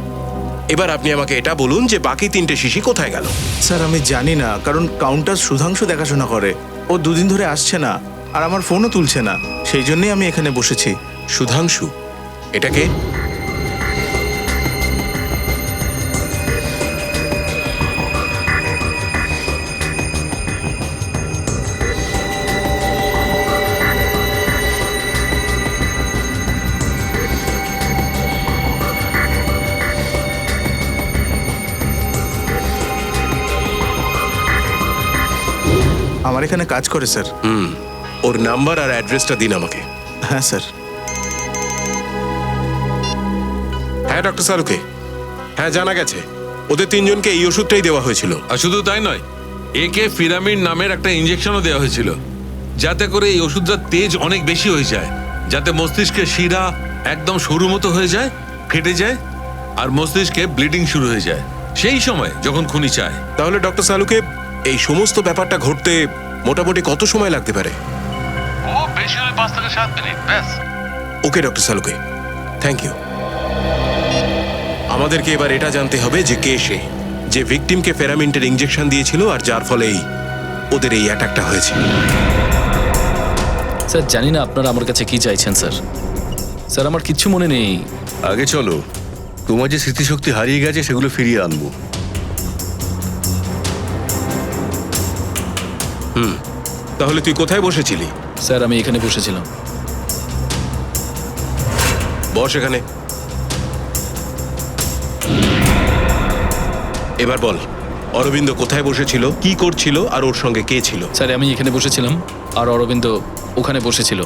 এবার আপনি আমাকে এটা বলুন যে বাকি 3টে শিশি কোথায় গেল? স্যার, আমি জানি না, কারণ কাউন্টার সুধাংশু দেখাশোনা করে। ও 2 দিন ধরে আসছে না, আর আমার ফোনও তুলছে না, সেই জন্যই আমি এখানে বসেছি। সুধাংশু? এটাকে? আমার এখানে কাজ করে স্যার। ওর নাম্বার আর অ্যাড্রেসটা দিন আমাকে। হ্যাঁ স্যার। হ্যাঁ ডক্টর সালুকে, হ্যাঁ জানা গেছে ওদের 3 জনকে এই ওষুধটাই দেওয়া হয়েছিল। আর শুধু তাই নয়, একে ফিরামিন নামের একটা ইঞ্জেকশনও দেওয়া হয়েছিল, যাতে করে এই ওষুধটা তেজ অনেক বেশি হয়ে যায়, যাতে মস্তিষ্কের শিরা একদম সরু মতো হয়ে যায়, ফেটে যায়, আর মস্তিষ্কে ব্লিডিং শুরু হয়ে যায় সেই সময় যখন খুনি চায়। তাহলে ডক্টর সালুকে, এই সমস্ত ব্যাপারটা ঘটতে মোটামুটি কত সময় লাগতে পারে? ও বেশি হলে 5 থেকে 7 মিনিট ব্যাস। ওকে ডক্টর সালুকে, থ্যাংক ইউ। আমাদেরকে এবার এটা জানতে হবে যে কে সে, যে ভিকটিমকে ফেরামিন্টের ইঞ্জেকশন দিয়েছিল আর যার ফলেই ওদের এই অ্যাটাকটা হয়েছে। স্যার, জানি না আপনারা আমার কাছে কি চাইছেন। স্যার, স্যার আমার কিচ্ছু মনে নেই। আগে চলো, তোমার যে স্মৃতিশক্তি হারিয়ে গেছে সেগুলো ফিরিয়ে আনবো। তাহলে তুই কোথায় বসেছিলি? স্যার, আমি এখানে বসেছিলাম। বস এখানে। এবার বল, অরবিন্দ কোথায় বসেছিল, কি করছিল, আর ওর সঙ্গে কে ছিল? স্যার, আমি এখানে বসেছিলাম আর অরবিন্দ ওখানে বসেছিল।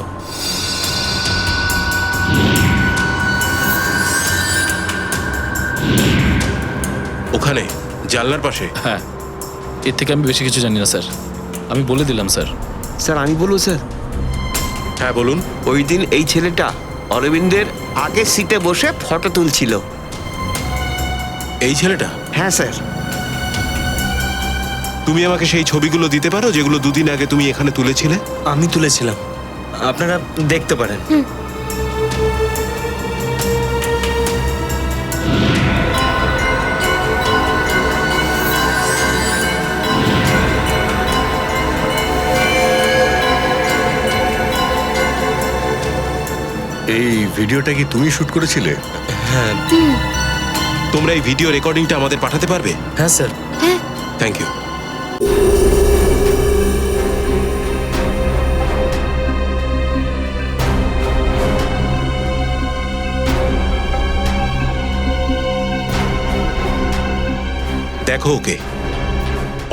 ওখানে জানলার পাশে? হ্যাঁ, এর থেকে আমি বেশি কিছু জানি না স্যার, আমি বলে দিলাম স্যার। স্যার, আমি বলবো স্যার? হ্যাঁ বলুন। ওই দিন এই ছেলেটা অরবিন্দের আগের সিটে বসে ফটো তুলছিল। এই ছেলেটা? হ্যাঁ স্যার। তুমি আমাকে সেই ছবিগুলো দিতে পারো যেগুলো 2 দিন আগে তুমি এখানে তুলেছিলে? আমি তুলেছিলাম, আপনারা দেখতে পারেন। এই ভিডিওটা কি তুমি শুট করেছিলে? হ্যাঁ। তোমরা এই ভিডিও রেকর্ডিংটা আমাদের পাঠাতে পারবে? হ্যাঁ স্যার। হ্যাঁ থ্যাংক ইউ। দেখো ওকে,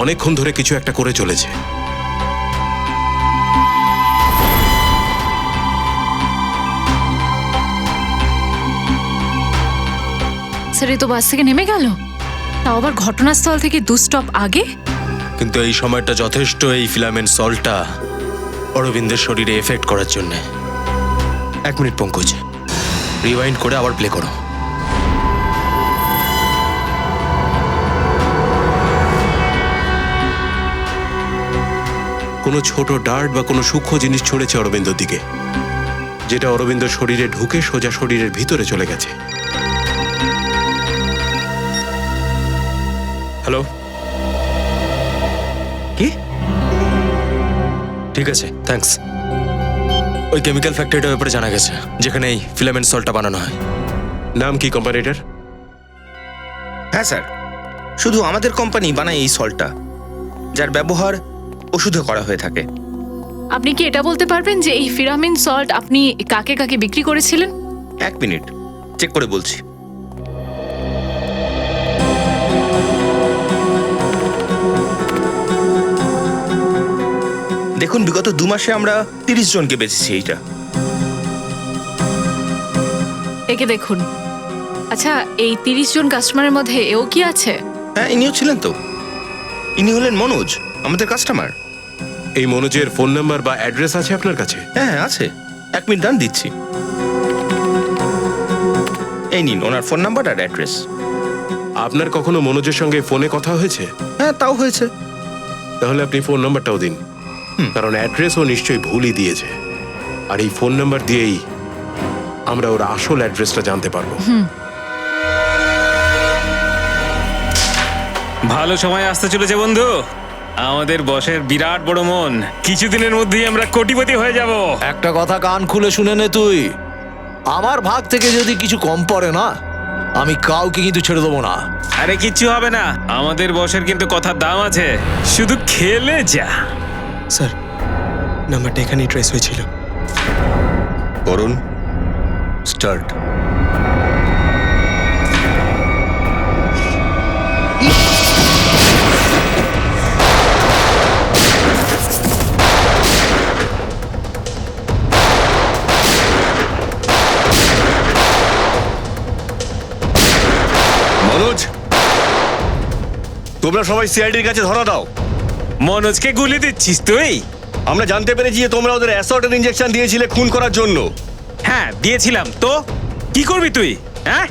অনেকক্ষণ ধরে কিছু একটা করে চলেছে। স্যার এই তো বাস থেকে নেমে গেল, তাও আবার ঘটনাস্থল থেকে 2 স্টপ আগে। কিন্তু এই সময়টা যথেষ্ট এই ফিলামেন্ট সল্টটা অরবিন্দের শরীরে এফেক্ট করার জন্য। 1 মিনিট পঙ্কজ, রিওয়াইন্ড করে আবার প্লে করো। কোনো ছোট ডার্ট বা কোনো সূক্ষ্ম জিনিস ছুঁড়েছে অরবিন্দর দিকে, যেটা অরবিন্দর শরীরে ঢুকে সোজা শরীরের ভিতরে চলে গেছে। হ্যালো, কি? ঠিক আছে, থ্যাঙ্কস। ওই কেমিক্যাল ফ্যাক্টরিটার ব্যাপারে জানা গেছে, যেখানে এই ফিলামেন্ট সল্টটা বানানো হয়। নাম কি কোম্পানিটার? হ্যাঁ স্যার, শুধু আমাদের কোম্পানি বানায় এই সল্টটা, যার ব্যবহার ওষুধে করা হয়ে থাকে। আপনি কি এটা বলতে পারবেন যে এই ফিরামিন সল্ট আপনি কাকে কাকে বিক্রি করেছিলেন? 1 মিনিট, চেক করে বলছি। দেখুন, বিগত 2 মাসে আমরা 30 জনকে বেচেছি এইটা। একে দেখুন। আচ্ছা, এই 30 জন কাস্টমারের মধ্যে এও কি আছে? হ্যাঁ, ইনিও ছিলেন তো। ইনি হলেন মনোজ, আমাদের কাস্টমার। এই মনোজের ফোন নাম্বার বা অ্যাড্রেস আছে আপনার কাছে? হ্যাঁ হ্যাঁ আছে, 1 মিনিট দান, দিচ্ছি। এই নিন ওনার ফোন নাম্বার আর অ্যাড্রেস। আপনার কখনো মনোজের সঙ্গে ফোনে কথা হয়েছে? হ্যাঁ, তাও হয়েছে। তাহলে আপনি ফোন নাম্বারটাও দিন, কারণ অ্যাড্রেসও নিশ্চয়ই ভুলই দিয়েছে। আর এই ফোন নাম্বার দিয়েই আমরা ওর আসল অ্যাড্রেসটা জানতে পারবো। ভালো সময় আসতে চলেছে বন্ধু। আমাদের বসের বিরাট বড় মন, কিছুদিনের মধ্যেই আমরা কোটিপতি হয়ে যাব। একটা কথা কান খুলে শুনে নে তুই, আমার ভাগ থেকে যদি কিছু কম পড়ে না, আমি কাউকে কিন্তু ছেড়ে দেবো না। আরে কিচ্ছু হবে না, আমাদের বসের কিন্তু কথার দাম আছে, শুধু খেলে যা। স্যার, নাম্বারটা এখানেই ট্রেস হয়েছিল। করুন, স্টার্ট। মনোজ, তোমরা সবাই সিআইডির কাছে ধরা দাও। মনোজকে গুলি দিচ্ছিস তুই? আমরা জানতে পেরেছি যে তোমরা ওদের অ্যাসল্টের ইনজেকশন দিয়েছিলে খুন করার জন্য। হ্যাঁ দিয়েছিলাম, তো কি করবি তুই? হ্যাঁ,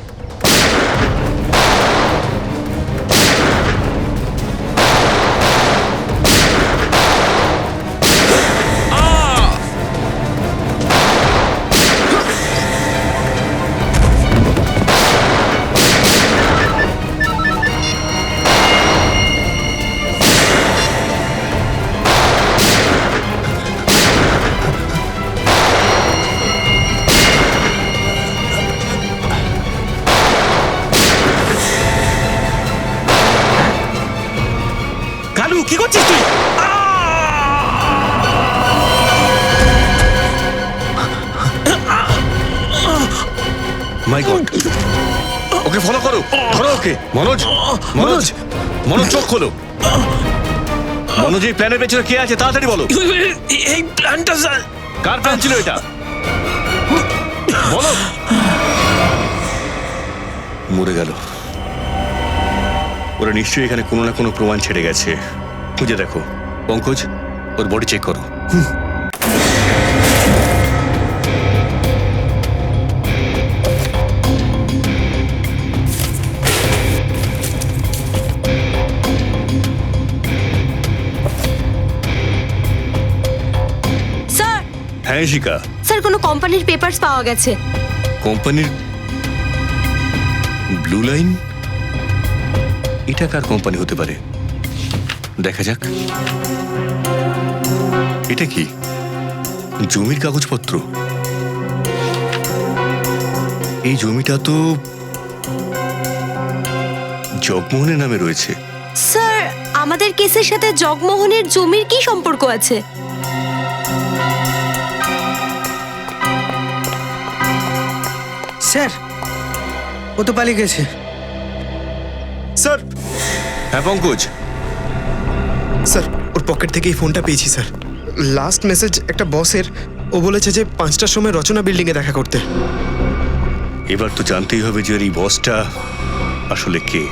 কালু কি করছিস তুই? মাই গড, ওকে ফলো করো, ধরো ওকে। মনোজ, মনোজ, মনোজ চোখ খোলো। মনোজ, এই প্ল্যানের পেছনে কে আছে তাড়াতাড়ি বলো। এই প্ল্যানটা স্যার, কার প্ল্যান ছিল এটা বলো। মরে গেল। ওরা নিশ্চয়ই এখানে কোনো না কোনো প্রমাণ ছেড়ে গেছে। খুঁজে দেখো। পঙ্কজ, ওর বডি চেক করো। স্যার, হ্যাঁ শিকা, স্যার কোনো কোম্পানির পেপারস পাওয়া গেছে। কোম্পানির ব্লু লাইন? এটা কার কোম্পানি হতে পারে? দেখা যাক। এটা কি জমির কাগজপত্র? এই জমিটা তো জগমোহনের নামে রয়েছে। স্যার আমাদের কেসের সাথে জগমোহনের জমির কি সম্পর্ক আছে? স্যার, ও তো পালিয়ে গেছে। স্যার, হ্যাঁ পঙ্কজ, স্যার ওর পকেট থেকে এই ফোনটা পেয়েছি স্যার। লাস্ট মেসেজ একটা বসের, ও বলেছে যে 5টার সময় রচনা বিল্ডিংয়ে দেখা করতে। এবার তো জানতেই হবে যে এই বসটা আসলে কে।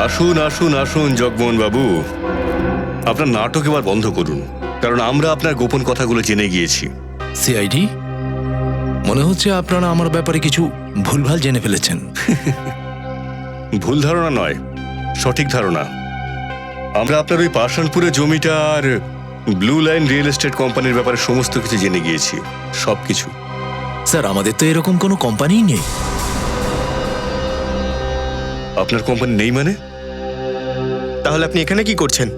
আসুন আসুন আসুন জগমোহন বাবু, আপনার নাটক এবার বন্ধ করুন, কারণ আমরা আপনার গোপন কথাগুলো জেনে গিয়েছি। সিআইডি, মনে হচ্ছে আপনারা আমার ব্যাপারে কিছু ভুলভাল জেনে ফেলেছেন। ভুল ধারণা নয়, সঠিক ধারণা। আমরা আপনার ওই পাষাণপুরের জমিটা আর ব্লু লাইন রিয়েল এস্টেট কোম্পানির ব্যাপারে সমস্ত কিছু জেনে গিয়েছি, সবকিছু। স্যার, আমাদের তো এরকম কোনো কোম্পানিই নেই। আপনার কোম্পানি নেই মানে? তাহলে আপনি এখানে কি করছেন?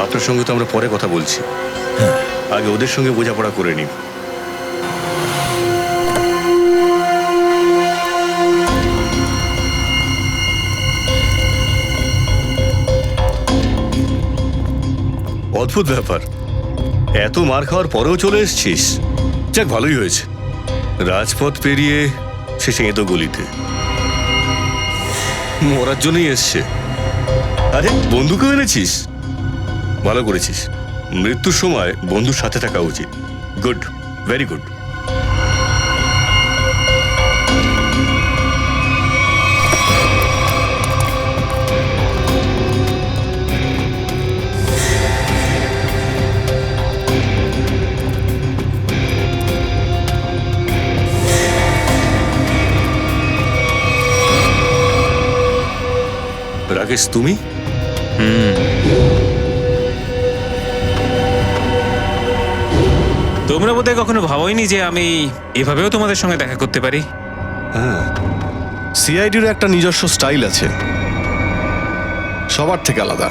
আপনার সঙ্গে তো আমরা পরে কথা বলছি, আগে ওদের সঙ্গে বোঝাপড়া করে নিন। অদ্ভুত ব্যাপার, এত মার খাওয়ার পরেও চলে এসছিস। যাক, ভালোই হয়েছে, রাজপথ পেরিয়ে শেষে এঁতো গলিতে। মরার জন্যই এসছে। আরে বন্ধুকেও এনেছিস, ভালো করেছিস। মৃত্যুর সময় বন্ধুর সাথে থাকা উচিত। Good, very good. রাকেশ, তুমি? তোমরা বোধহয় কখনো ভাবোইনি যে আমি এভাবেও তোমাদের সঙ্গে দেখা করতে পারি। হ্যাঁ, সিআইডির একটা নিজস্ব স্টাইল আছে, সবার থেকে আলাদা।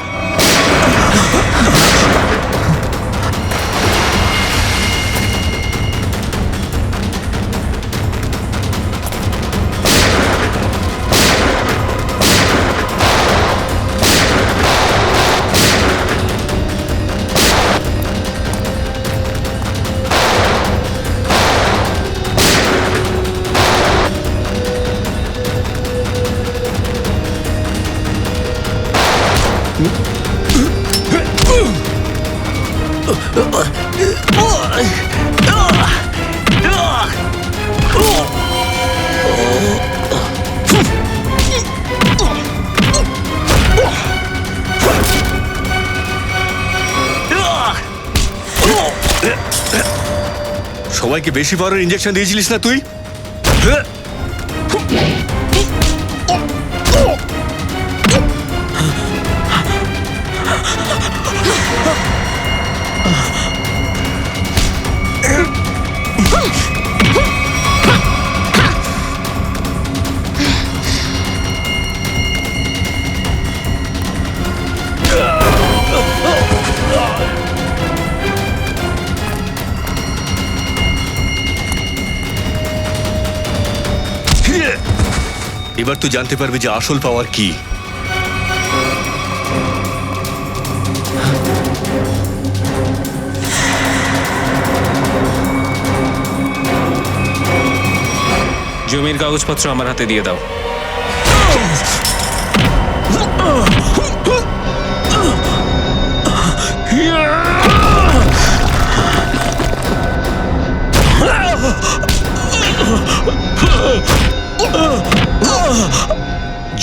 সবাইকে বেশি পাওয়ারের ইঞ্জেকশন দিয়েছিলিস না তুই? এবার তুই জানতে পারবি যে আসল পাওয়ার কি। জমির কাগজপত্র আমার হাতে দিয়ে দাও।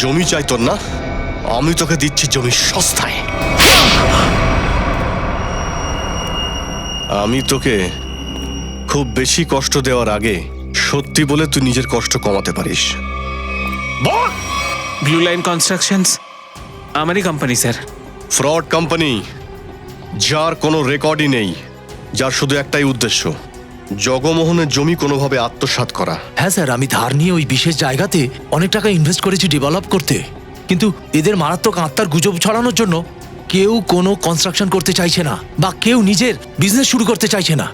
জমি চাই তোর না? আমি তোকে দিচ্ছি জমি সস্তায়। আমি তোকে খুব বেশি কষ্ট দেওয়ার আগে সত্যি বলে তুই নিজের কষ্ট কমাতে পারিস। ব্লু লাইন কনস্ট্রাকশনস আমারই কোম্পানি স্যার। ফ্রড কোম্পানি, যার কোনো রেকর্ডই নেই, যার শুধু একটাই উদ্দেশ্য, জগমোহনের জমি কোনোভাবে আত্মসাৎ করা। হ্যাঁ স্যার, আমি ধার নিয়ে ওই বিশেষ জায়গাতে অনেক টাকা ইনভেস্ট করেছি ডেভেলপ করতে, কিন্তু এদের মারাত্মক আত্মার গুজব ছড়ানোর জন্য কেউ কোনো কনস্ট্রাকশন করতে চাইছে না বা কেউ নিজের বিজনেস শুরু করতে চাইছে না।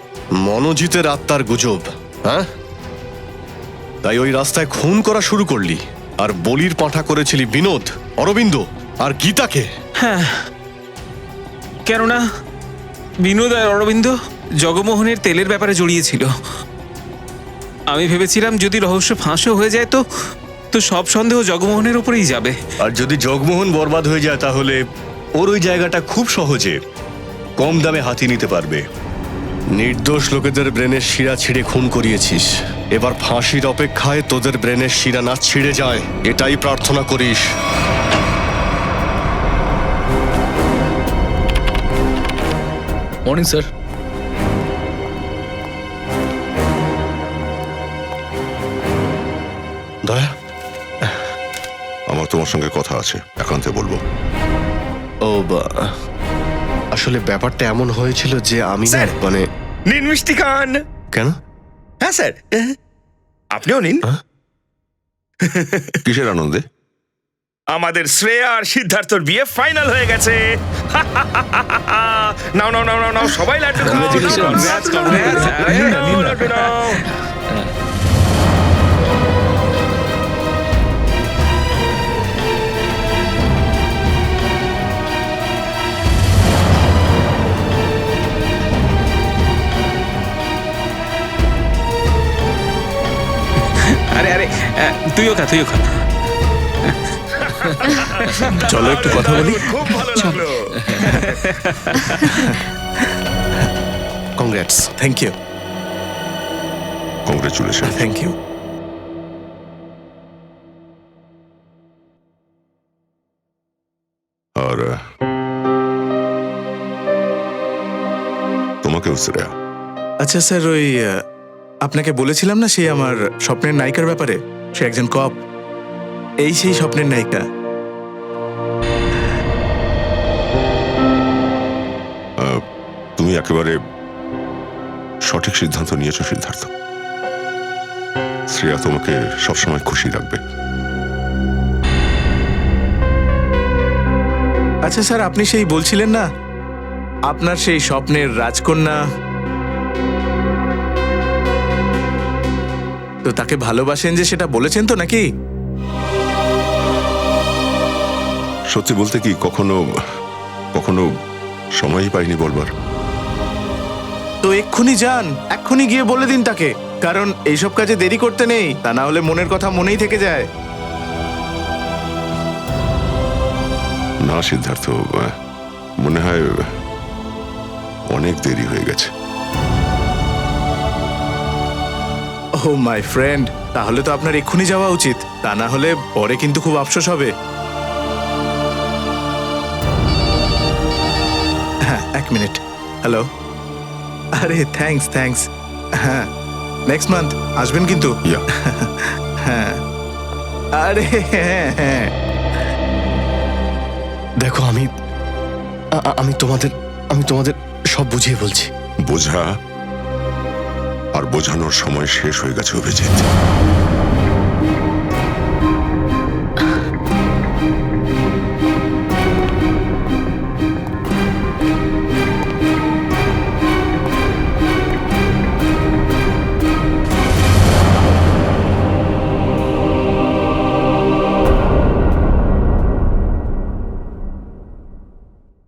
মনোজিতের আত্মার গুজব, হ্যাঁ? তাই ওই রাস্তায় খুন করা শুরু করলি, আর বলির পাঁঠা করেছিলি বিনোদ, অরবিন্দ আর গীতাকে। হ্যাঁ, কেননা বিনোদ আর অরবিন্দ জগমোহনের তেলের ব্যাপারে জড়িয়েছিল। আমি ভেবেছিলাম যদি রহস্য ফাঁসও হয়ে যায় তো সব সন্দেহ জগমোহনের উপরেই যাবে। আর যদি জগমোহন বরবাদ হয়ে যায় তাহলে ওর ওই জায়গাটা খুব সহজে কম দামে হাতিয়ে নিতে পারবে। নির্দোষ লোকেদের ব্রেনের শিরা ছিঁড়ে খুন করিয়েছিস, এবার ফাঁসির অপেক্ষায় তোদের ব্রেনের শিরা না ছিঁড়ে যায়, এটাই প্রার্থনা করিস। Morning sir. দয়া, আমার তোমার সঙ্গে কথা আছে, একান্তে বলবো। ও আসলে ব্যাপারটা এমন হয়েছিল যে আমি না, স্যার! মানে নিন মিষ্টি খান। কেন? হ্যাঁ স্যার, আপনিও নিন। কিসের আনন্দে? আমাদের শ্রেয়া আর সিদ্ধার্থর বিয়ে ফাইনাল হয়ে গেছে। নাও নাও নাও নাও নাও, সবাই লাড্ডু খাও। Congratulations. আরে, নাও, লাড্ডু নাও। আরে আরে, তুইও খা। চলো একটু কথা বলি। খুব ভালো লাগলো। Congrats. Thank you, congratulation. Thank you. আর তোমাকেও শ্রেয়া। আচ্ছা স্যার, ওই আপনাকে বলেছিলাম না সেই আমার স্বপ্নের নায়িকার ব্যাপারে, সে একজন কপ, এই সেই স্বপ্নের নায়িকা। তুমি একেবারে সঠিক সিদ্ধান্ত নিয়েছো সিদ্ধার্থ। শ্রেয়া তোমাকে সবসময় খুশি রাখবে। আচ্ছা স্যার, আপনি সেই বলছিলেন না আপনার সেই স্বপ্নের রাজকন্যা, তো তাকে ভালোবাসেন যে, সেটা বলেছেন তো নাকি? সত্যি বলতে কি কখনো কখনো সময়ই পাইনি বলবার। তো এক্ষুনি যান, এক্ষুনি গিয়ে বলে দিন তাকে, কারণ এইসব কাজে দেরি করতে নেই, তা না হলে মনের কথা মনেই থেকে যায়। না সিদ্ধার্থ, মনে হয় অনেক দেরি হয়ে গেছে। ও মাই ফ্রেন্ড, তাহলে তো আপনার এক্ষুনি যাওয়া উচিত, তা না হলে পরে কিন্তু খুব আফসোস হবে। হ্যাঁ, এক মিনিট। হ্যালো, আরে থ্যাঙ্কস। হ্যাঁ, নেক্সট মান্থ আসবেন কিন্তু। হ্যাঁ, আরে হ্যাঁ। দেখো, আমি তোমাদের সব বুঝিয়ে বলছি। বোঝা আর বোঝানোর সময় শেষ হয়ে গেছে অভিজিৎ।